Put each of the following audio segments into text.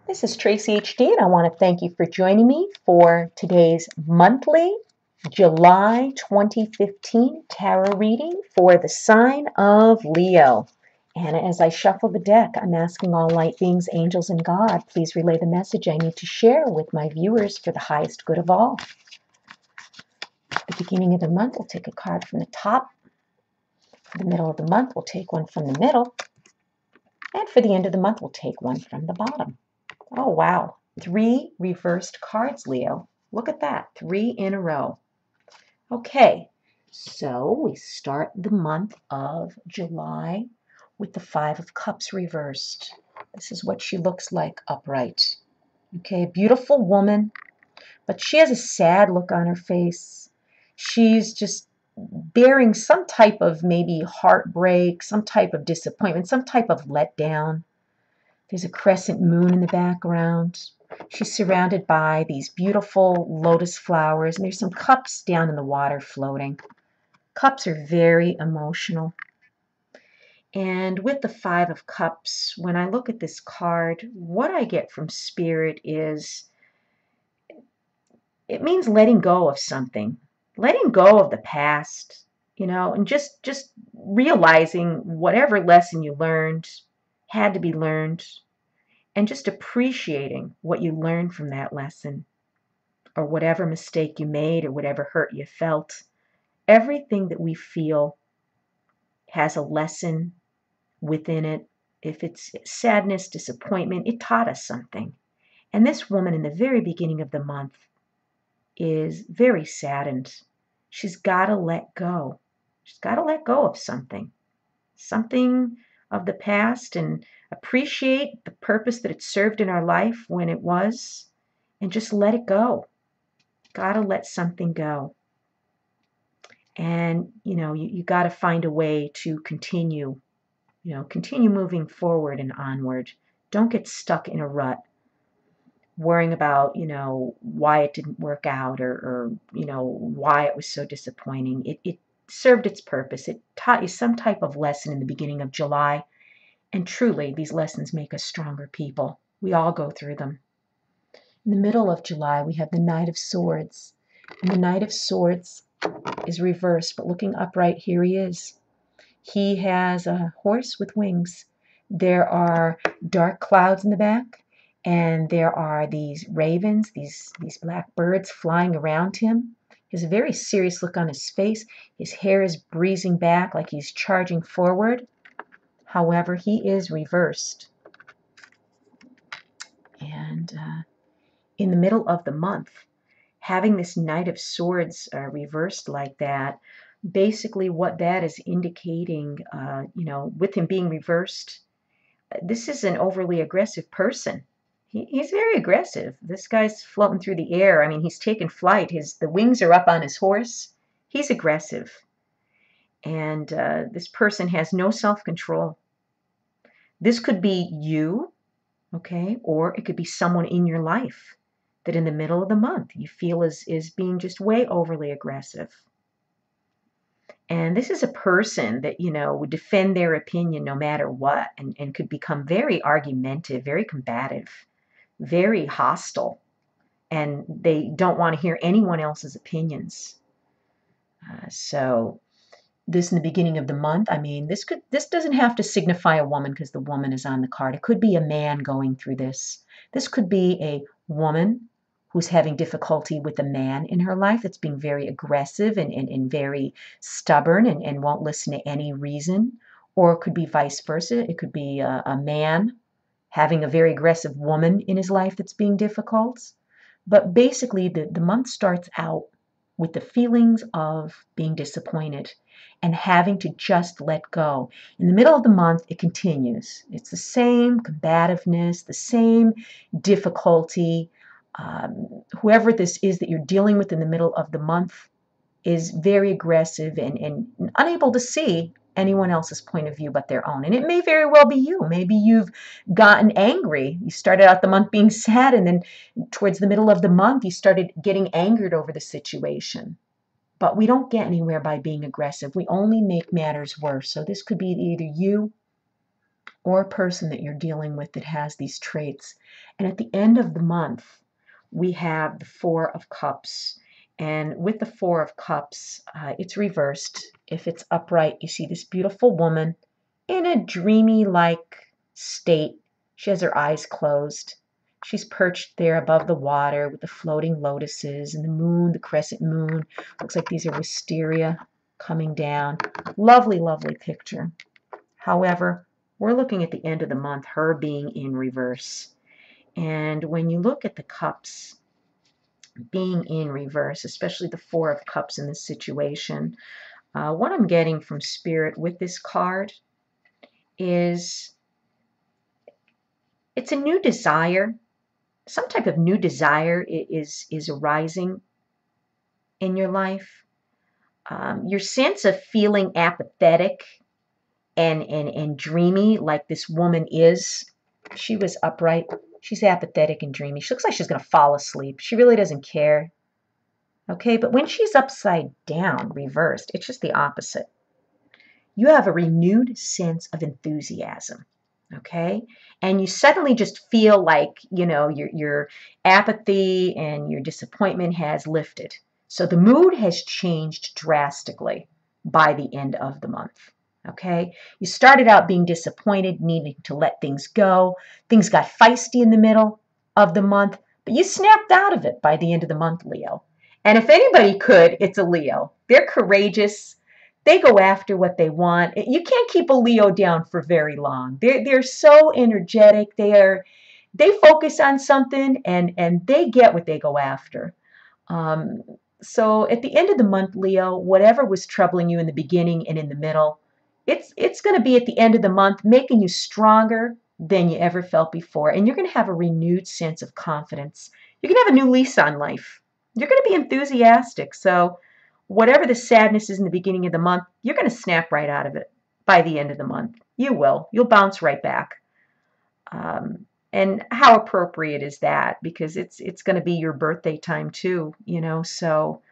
This is Traceyhd, and I want to thank you for joining me for today's monthly July 2015 tarot reading for the sign of Leo. And as I shuffle the deck, I'm asking all light beings, angels, and God, please relay the message I need to share with my viewers for the highest good of all. At the beginning of the month, we'll take a card from the top. For the middle of the month, we'll take one from the middle. And for the end of the month, we'll take one from the bottom. Oh, wow. 3 reversed cards, Leo. Look at that. 3 in a row. Okay, so we start the month of July with the 5 of Cups reversed. This is what she looks like upright. Okay, beautiful woman, but she has a sad look on her face. She's just bearing some type of maybe heartbreak, some type of disappointment, some type of letdown. There's a crescent moon in the background. She's surrounded by these beautiful lotus flowers, and there's some cups down in the water floating. Cups are very emotional. And with the 5 of Cups, when I look at this card, what I get from Spirit is, it means letting go of something, letting go of the past, and just realizing whatever lesson you learned had to be learned, and just appreciating what you learned from that lesson, or whatever mistake you made, or whatever hurt you felt. Everything that we feel has a lesson within it. If it's sadness, disappointment, it taught us something. And this woman in the very beginning of the month is very saddened. She's got to let go. She's got to let go of something of the past, and appreciate the purpose that it served in our life when it was, and just let it go. Got to let something go. And, you got to find a way to continue moving forward and onward. Don't get stuck in a rut, worrying about, why it didn't work out, or why it was so disappointing. It served its purpose. It taught you some type of lesson in the beginning of July. And truly, these lessons make us stronger people. We all go through them. In the middle of July, we have the Knight of Swords. And the Knight of Swords is reversed, but looking upright, here he is. He has a horse with wings. There are dark clouds in the back, and there are these ravens, these black birds flying around him. He has a very serious look on his face. His hair is breezing back like he's charging forward. However, he is reversed. And in the middle of the month, having this Knight of Swords reversed like that, basically what that is indicating, with him being reversed, this is an overly aggressive person. He's very aggressive. This guy's floating through the air. I mean, he's taken flight. The wings are up on his horse. He's aggressive. And this person has no self-control. This could be you, okay, or it could be someone in your life that in the middle of the month you feel is being just way overly aggressive. And this is a person that, would defend their opinion no matter what, and could become very argumentative, very combative, very hostile, and they don't want to hear anyone else's opinions. So this in the beginning of the month, I mean, this doesn't have to signify a woman because the woman is on the card. It could be a man going through this. This could be a woman who's having difficulty with a man in her life that's being very aggressive and very stubborn and won't listen to any reason. Or it could be vice versa. It could be a man having a very aggressive woman in his life that's being difficult. But basically, the month starts out with the feelings of being disappointed and having to just let go. In the middle of the month, it continues. It's the same combativeness, the same difficulty. Whoever this is that you're dealing with in the middle of the month is very aggressive and unable to see anyone else's point of view but their own. And it may very well be you. Maybe you've gotten angry. You started out the month being sad, and then towards the middle of the month, you started getting angered over the situation. But we don't get anywhere by being aggressive. We only make matters worse. So this could be either you or a person that you're dealing with that has these traits. And at the end of the month, we have the Four of Cups. And with the Four of Cups, it's reversed. If it's upright, you see this beautiful woman in a dreamy-like state. She has her eyes closed. She's perched there above the water with the floating lotuses and the moon, the crescent moon. Looks like these are wisteria coming down. Lovely, lovely picture. However, we're looking at the end of the month, her being in reverse. And when you look at the cups being in reverse, especially the Four of Cups in this situation, what I'm getting from Spirit with this card is it's a new desire. Some type of new desire is arising in your life. Your sense of feeling apathetic and dreamy, like this woman is. She was upright. She's apathetic and dreamy. She looks like she's going to fall asleep. She really doesn't care. Okay, but when she's upside down, reversed, it's just the opposite. You have a renewed sense of enthusiasm. Okay, and you suddenly just feel like, you know, your apathy and your disappointment has lifted. So the mood has changed drastically by the end of the month. Okay, you started out being disappointed, needing to let things go. Things got feisty in the middle of the month, but you snapped out of it by the end of the month, Leo. And if anybody could, it's a Leo. They're courageous. They go after what they want. You can't keep a Leo down for very long. They're so energetic. They focus on something and they get what they go after. So at the end of the month, Leo, whatever was troubling you in the beginning and in the middle, it's going to be at the end of the month making you stronger than you ever felt before. And you're going to have a renewed sense of confidence. You're going to have a new lease on life. You're going to be enthusiastic. So whatever the sadness is in the beginning of the month, you're going to snap right out of it by the end of the month. You will. You'll bounce right back. And how appropriate is that? Because it's going to be your birthday time too, you know. So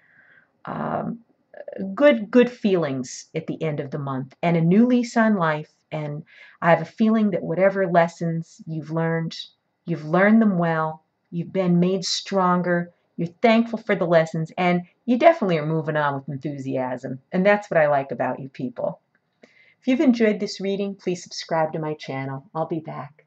good feelings at the end of the month and a new lease on life. And I have a feeling that whatever lessons you've learned them well. You've been made stronger. You're thankful for the lessons, and you definitely are moving on with enthusiasm. And that's what I like about you people. If you've enjoyed this reading, please subscribe to my channel. I'll be back.